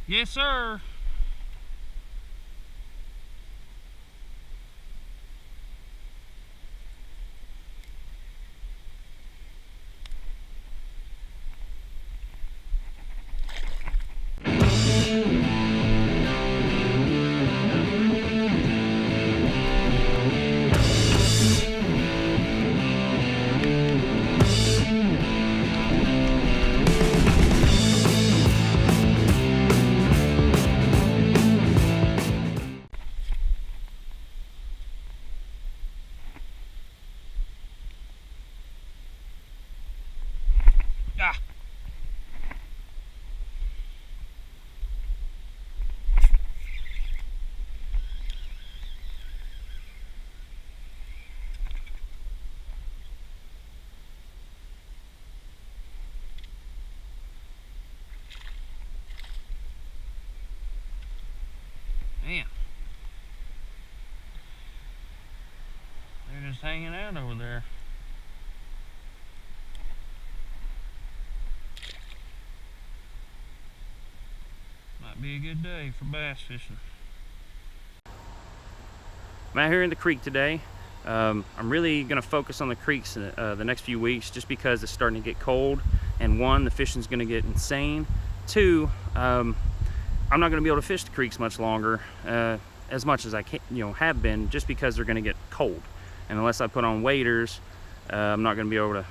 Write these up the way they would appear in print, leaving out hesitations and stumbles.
Yes, sir. Ah. Man. They're just hanging out over there. Might be a good day for bass fishing. I'm out here in the creek today. I'm really going to focus on the creeks the next few weeks just because it's starting to get cold, and one, the fishing's going to get insane. Two, I'm not going to be able to fish the creeks much longer, as much as I can, have been, just because they're going to get cold. And unless I put on waders, I'm not going to be able to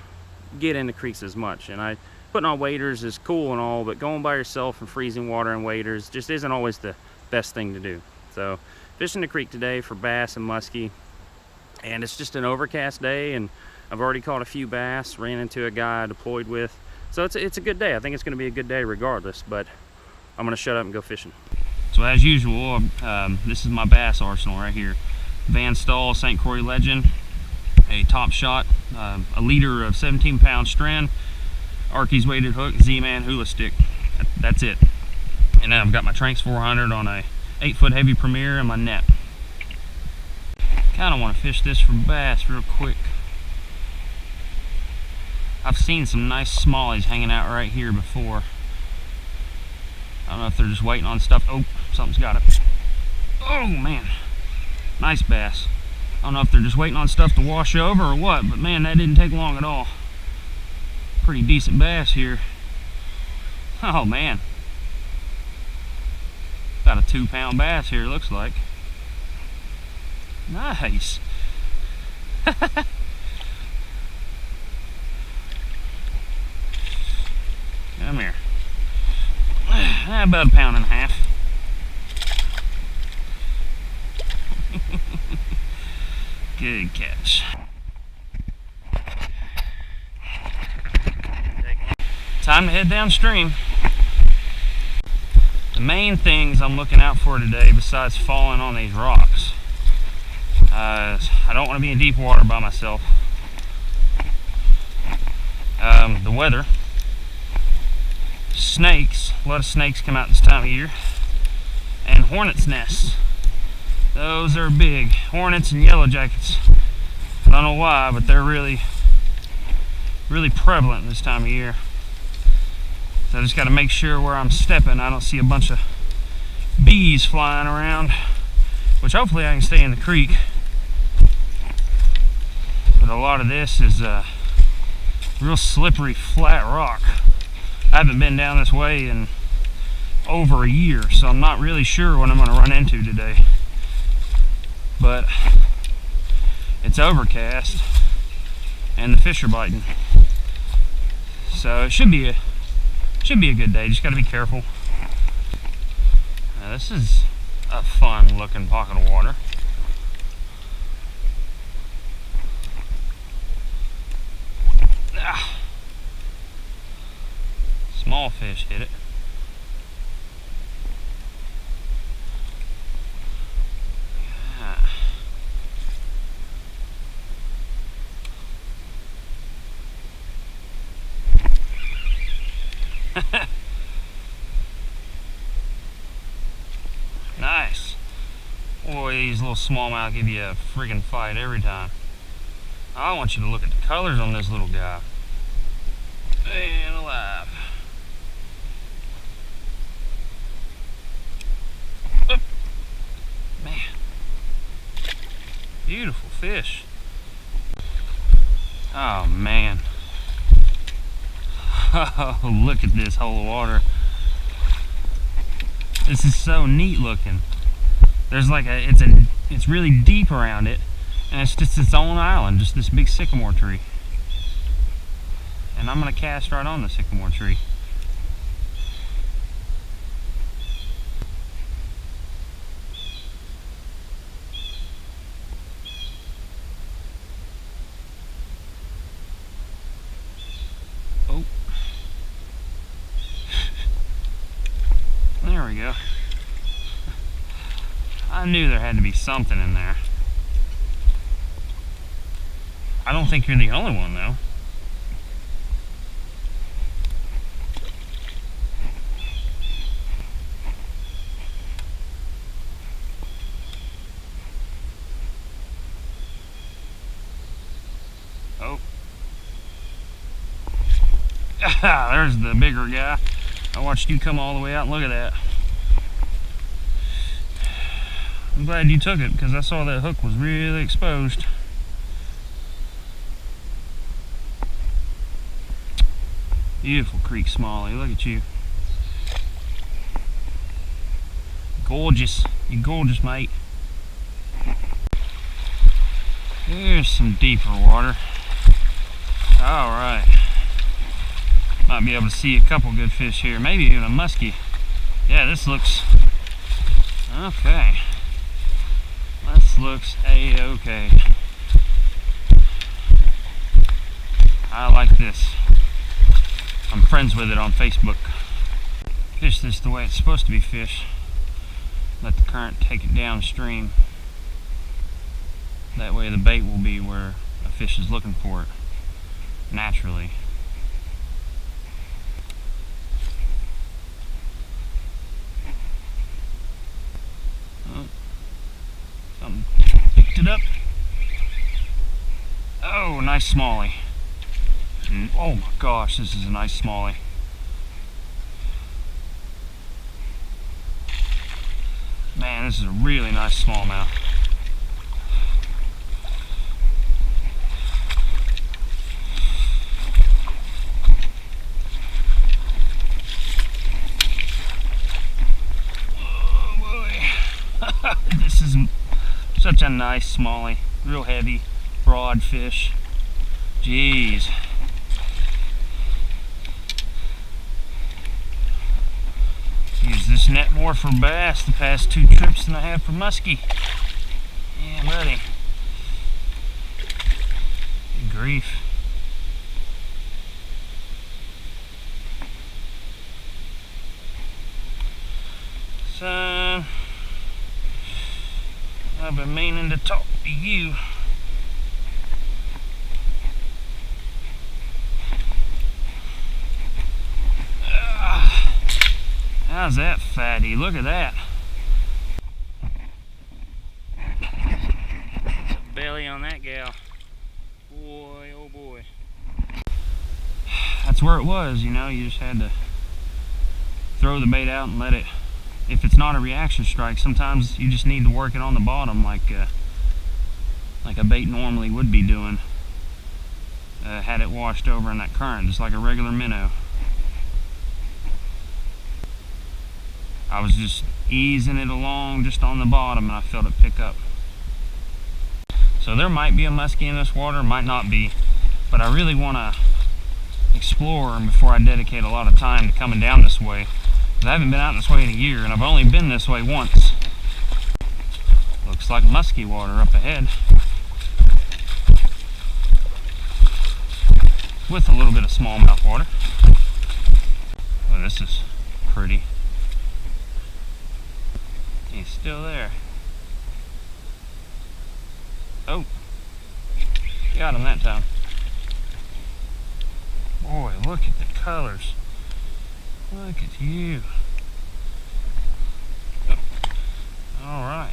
get in the creeks as much. And putting on waders is cool and all, but going by yourself in freezing water and waders just isn't always the best thing to do. So fishing the creek today for bass and muskie, and it's just an overcast day, and I've already caught a few bass, ran into a guy I deployed with. So it's a good day. I think it's going to be a good day regardless, but I'm going to shut up and go fishing. So as usual, this is my bass arsenal right here. Van Stahl St. Croix Legend, a Top Shot, a leader of 17-pound strand, Arky's weighted hook, Z-Man hula stick. That's it. And then I've got my Tranx 400 on a 8-foot heavy Premier and my net. Kind of want to fish this for bass real quick. I've seen some nice smallies hanging out right here before. I don't know if they're just waiting on stuff. Oh, something's got it. Oh man, nice bass. I don't know if they're just waiting on stuff to wash over or what, but man, that didn't take long at all. Pretty decent bass here. Oh man, got a 2-pound bass here, looks like. Nice. Come here. About 1.5 pounds. Good catch. Time to head downstream. The main things I'm looking out for today, besides falling on these rocks, I don't want to be in deep water by myself. The weather. Snakes. A lot of snakes come out this time of year. And hornets' nests. Those are big. Hornets and yellow jackets. I don't know why, but they're really prevalent this time of year. So I just got to make sure where I'm stepping I don't see a bunch of bees flying around, which hopefully I can stay in the creek. But a lot of this is real slippery, flat rock. I haven't been down this way in over a year, so I'm not really sure what I'm going to run into today. But it's overcast and the fish are biting, so it should be a good day. Just got to be careful. Now, this is a fun looking pocket of water. Ah. Small fish hit it. Nice. Boy, these little smallmouth give you a freaking fight every time. I want you to look at the colors on this little guy. Man alive. Beautiful fish. Oh man. Oh, look at this hole of water. This is so neat looking. There's like it's really deep around it, and it's just its own island, just this big sycamore tree. And I'm gonna cast right on the sycamore tree. Oh. There we go. I knew there had to be something in there. I don't think you're the only one though. Oh. There's the bigger guy. I watched you come all the way out and look at that. I'm glad you took it because I saw that hook was really exposed. Beautiful creek smallie, look at you. Gorgeous, you're gorgeous, mate. Here's some deeper water. Alright. Might be able to see a couple good fish here, maybe even a muskie. Yeah, this looks okay. This looks a-okay. I like this. I'm friends with it on Facebook. Fish this the way it's supposed to be fished. Let the current take it downstream. That way the bait will be where a fish is looking for it naturally. Oh, something picked it up. Oh, nice smallie. Oh my gosh, this is a nice smallie. Man, this is a really nice smallmouth. Oh boy. This is such a nice smallie. Real heavy, broad fish. Jeez. Use this net more for bass the past 2 trips than I have for muskie. Yeah, buddy. Good grief. Son, I've been meaning to talk to you. How's that fatty? Look at that. Belly on that gal. Boy, oh boy. That's where it was, you know, you just had to throw the bait out and let it, if it's not a reaction strike, sometimes you just need to work it on the bottom like a bait normally would be doing. Had it washed over in that current, just like a regular minnow. I was just easing it along just on the bottom and I felt it pick up. So there might be a muskie in this water, might not be, but I really want to explore before I dedicate a lot of time to coming down this way. Because I haven't been out this way in a year and I've only been this way once. Looks like musky water up ahead. With a little bit of smallmouth water. Oh, this is pretty. He's still there. Oh, got him that time. Boy, look at the colors. Look at you. Oh. All right.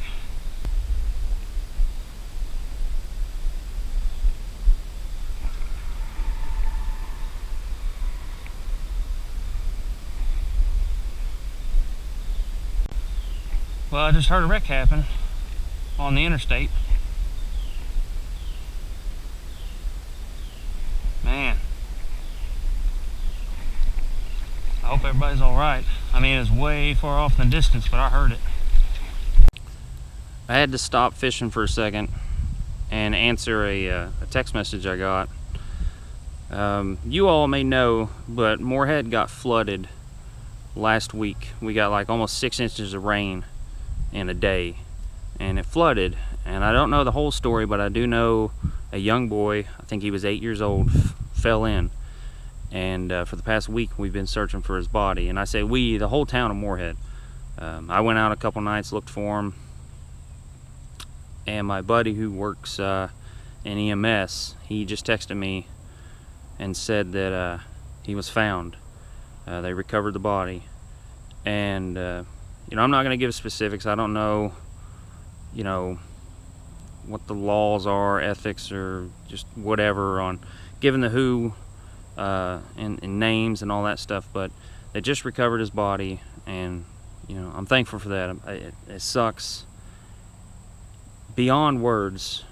Well, I just heard a wreck happen on the interstate. hope everybody's alright. I mean, it's way far off in the distance, but I heard it. I had to stop fishing for a second and answer a text message I got. You all may know, but Moorhead got flooded last week. We got like almost 6 inches of rain in a day, and it flooded. And I don't know the whole story, but I do know a young boy, I think he was 8 years old, fell in. And for the past week, we've been searching for his body. And I say we, the whole town of Moorhead. I went out a couple nights, looked for him. And my buddy who works in EMS, he just texted me and said that he was found. They recovered the body. And, you know, I'm not going to give specifics. I don't know, you know, what the laws are, ethics, or just whatever on giving the who and names and all that stuff, but they just recovered his body, and you know, I'm thankful for that. It sucks beyond words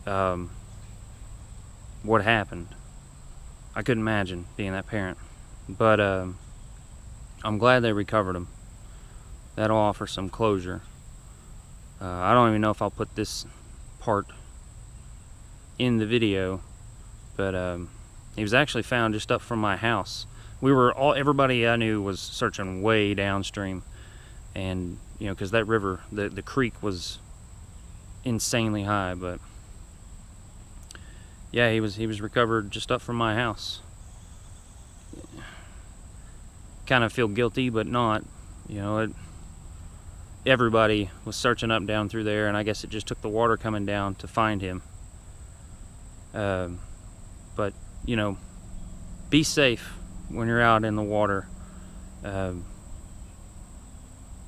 what happened. I couldn't imagine being that parent, but I'm glad they recovered him. That'll offer some closure. I don't even know if I'll put this part in the video, but he was actually found just up from my house. Everybody I knew was searching way downstream, and you know, because that river, the creek was insanely high. But yeah, he was recovered just up from my house. Kind of feel guilty, but not. You know, everybody was searching up down through there, and I guess it just took the water coming down to find him. But you know, be safe when you're out in the water.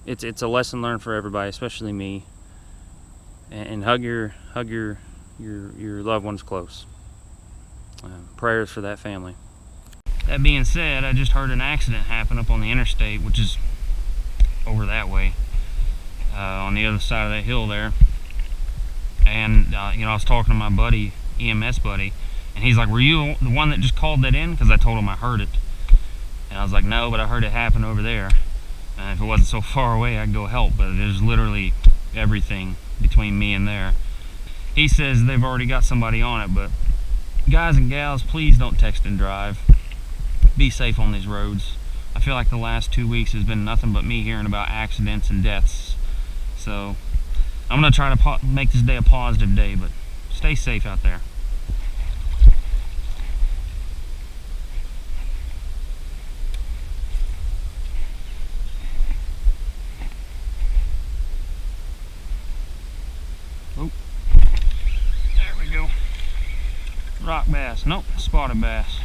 It's a lesson learned for everybody, especially me. And hug your loved ones close. Prayers for that family. That being said, I just heard an accident happen up on the interstate, which is over that way. On the other side of that hill there, and you know, I was talking to my buddy, EMS buddy, and he's like, "Were you the one that just called that in?" Because I told him I heard it, and I was like, "No, but I heard it happen over there, and if it wasn't so far away, I'd go help." But there's literally everything between me and there. He says they've already got somebody on it, but guys and gals, please don't text and drive. Be safe on these roads. I feel like the last 2 weeks has been nothing but me hearing about accidents and deaths. So I'm going to try to make this day a positive day, but stay safe out there. Oh, there we go. Rock bass. Nope, spotted bass.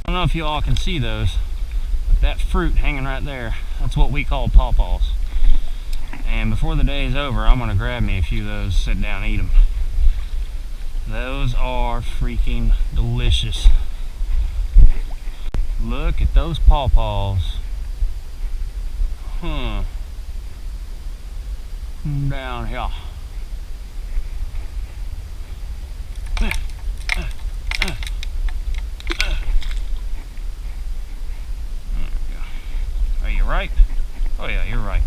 I don't know if you all can see those, but that fruit hanging right there, that's what we call pawpaws. And before the day is over, I'm going to grab me a few of those, sit down and eat them. Those are freaking delicious. Look at those pawpaws. Down here. Are you right? Oh yeah, you're right.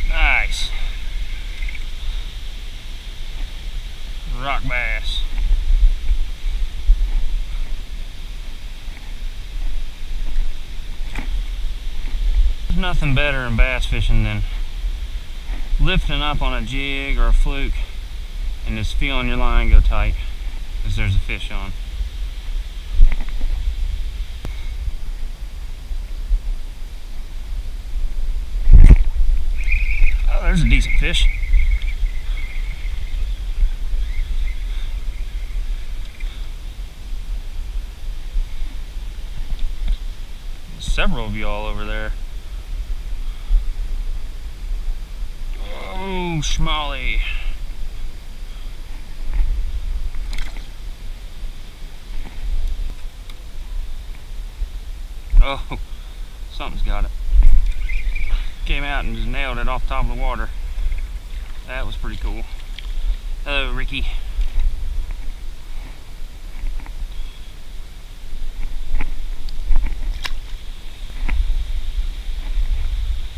Nice. Rock bass. There's nothing better in bass fishing than lifting up on a jig or a fluke and just feeling your line go tight because there's a fish on. Oh, there's a decent fish. There's several of you all over there. Oh, schmolly. Oh, something's got it. Came out and just nailed it off the top of the water. That was pretty cool. Hello, Ricky.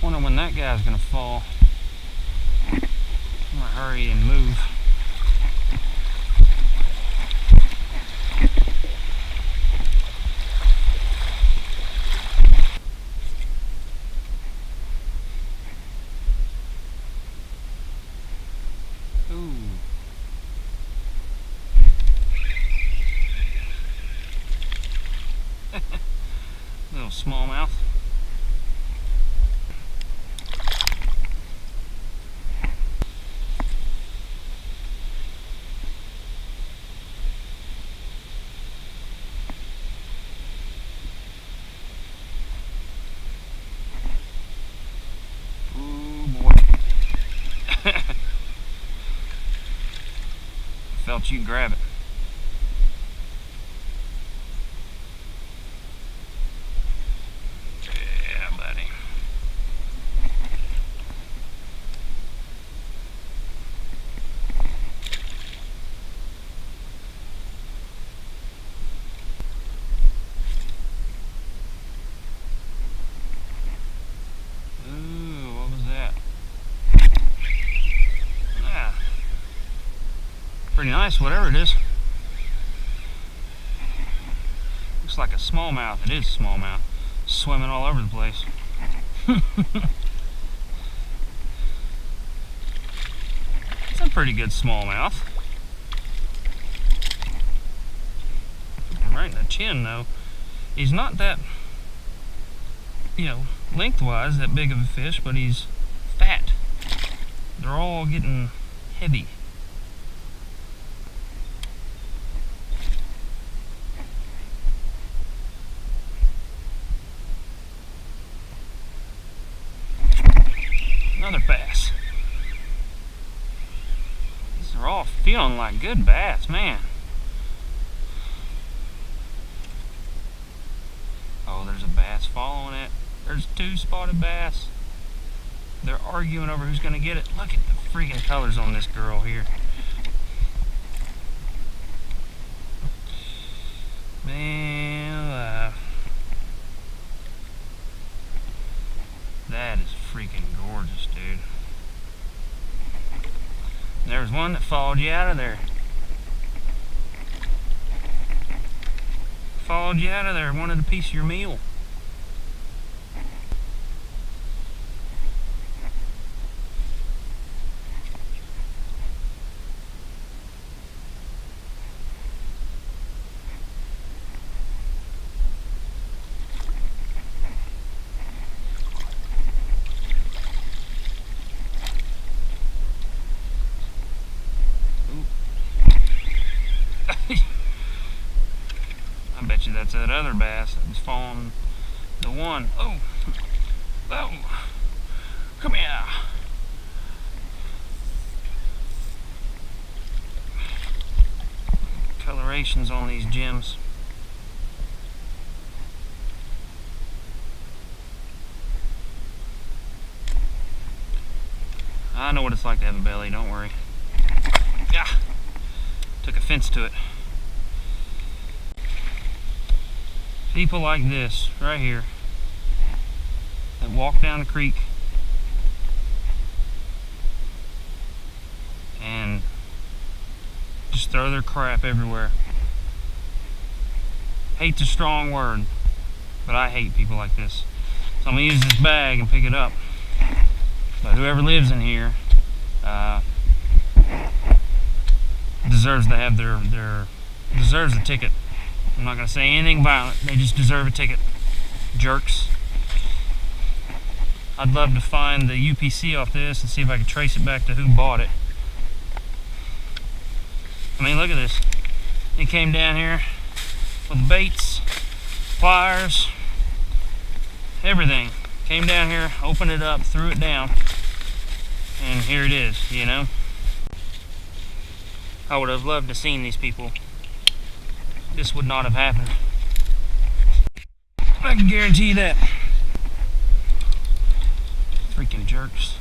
Wonder when that guy's gonna fall. I'm gonna hurry and move. Ooh. Little smallmouth. Felt you grab it. Yeah, buddy. Ooh, what was that? Ah. Pretty nice, whatever it is. Looks like a smallmouth. It is a smallmouth. Swimming all over the place. It's a pretty good smallmouth. Right in the chin, though. He's not that, you know, lengthwise that big of a fish, but he's fat. They're all getting heavy. Another bass. These are all feeling like good bass, man. Oh, there's a bass following it. There's two spotted bass. They're arguing over who's gonna get it. Look at the freaking colors on this girl here. Man, that is freaking gorgeous, dude. There's one that followed you out of there. Followed you out of there, wanted a piece of your meal. I bet you that's that other bass that was following the one. Oh, oh, come here. Colorations on these gems. I know what it's like to have a belly, don't worry. Yeah, took offense to it. People like this, right here, that walk down the creek and just throw their crap everywhere. Hate's a strong word, but I hate people like this. So I'm going to use this bag and pick it up. But whoever lives in here deserves to have deserves a ticket. I'm not going to say anything violent. They just deserve a ticket. Jerks. I'd love to find the UPC off this and see if I can trace it back to who bought it. I mean, look at this. He came down here with baits, pliers, everything. Came down here, opened it up, threw it down, and here it is, you know. I would have loved to seen these people. This would not have happened. I can guarantee you that. Freaking jerks.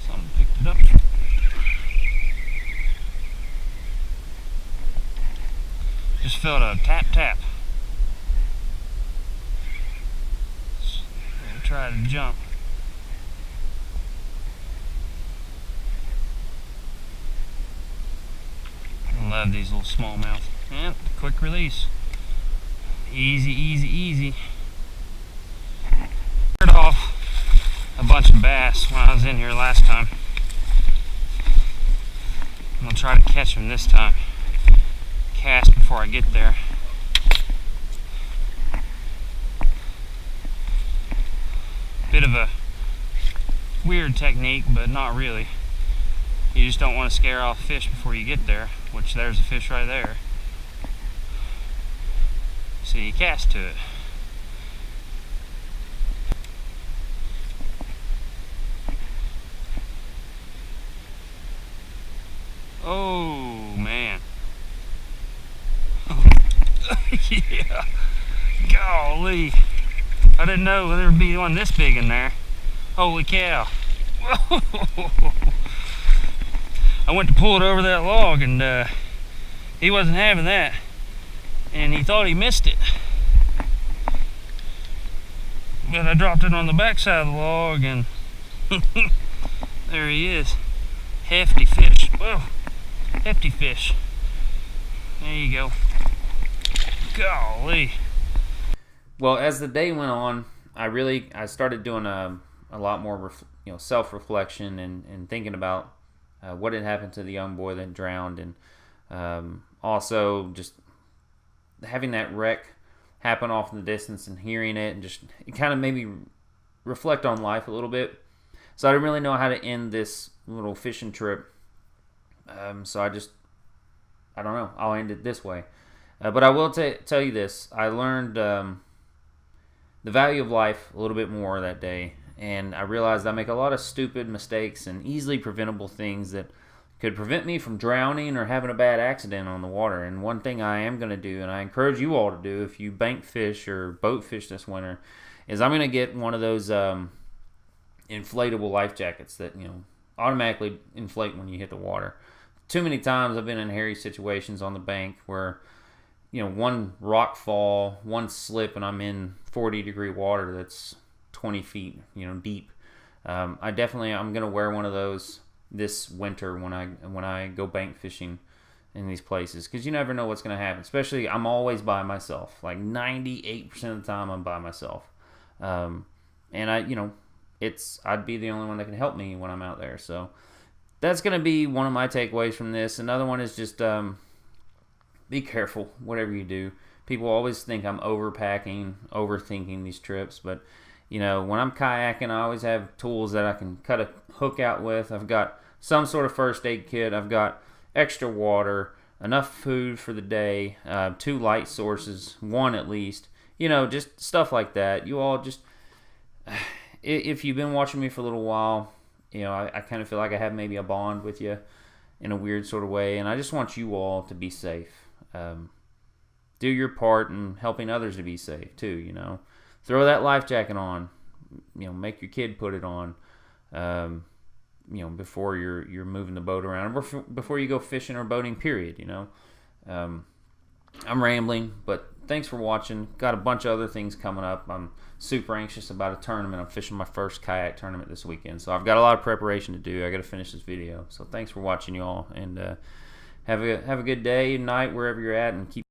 Something picked it up. Just felt a tap tap. I'll try to jump. I love these little smallmouth. And quick release. Easy, easy, easy. Scared off a bunch of bass when I was in here last time. I'm gonna try to catch them this time. Cast before I get there. Bit of a weird technique, but not really. You just don't want to scare off fish before you get there, which there's a fish right there. So you cast to it. Oh man. Yeah. Golly. I didn't know there would be one this big in there. Holy cow. I went to pull it over that log and he wasn't having that. And he thought he missed it. But I dropped it on the back side of the log and there he is. Hefty fish. Whoa. Hefty fish. There you go. Golly. Well, as the day went on, I started doing a lot more self-reflection and thinking about what had happened to the young boy that drowned, and also just having that wreck happen off in the distance and hearing it, and just it kind of made me reflect on life a little bit. So I didn't really know how to end this little fishing trip. So I don't know. I'll end it this way. But I will tell you this. I learned the value of life a little bit more that day. And I realized I make a lot of stupid mistakes and easily preventable things that could prevent me from drowning or having a bad accident on the water. And one thing I am going to do, and I encourage you all to do if you bank fish or boat fish this winter, is I'm going to get one of those inflatable life jackets that automatically inflate when you hit the water. Too many times I've been in hairy situations on the bank where one rock fall, one slip, and I'm in 40-degree water that's 20 feet deep. I'm gonna wear one of those this winter when I go bank fishing in these places, because you never know what's gonna happen. Especially I'm always by myself. Like 98% of the time I'm by myself, and I'd be the only one that can help me when I'm out there. So that's gonna be one of my takeaways from this. Another one is just be careful whatever you do. People always think I'm overpacking, overthinking these trips, but when I'm kayaking, I always have tools that I can cut a hook out with. I've got some sort of first aid kit. I've got extra water, enough food for the day, 2 light sources, 1 at least. Just stuff like that. You all just, if you've been watching me for a little while, I kind of feel like I have maybe a bond with you in a weird sort of way, and I just want you all to be safe. Do your part in helping others to be safe too. Throw that life jacket on. Make your kid put it on. Before you're moving the boat around, or before you go fishing or boating. Period. I'm rambling, but thanks for watching. Got a bunch of other things coming up. I'm super anxious about a tournament. I'm fishing my first kayak tournament this weekend, so I've got a lot of preparation to do. I got to finish this video. So thanks for watching, y'all, and have a good day, night, wherever you're at, and keep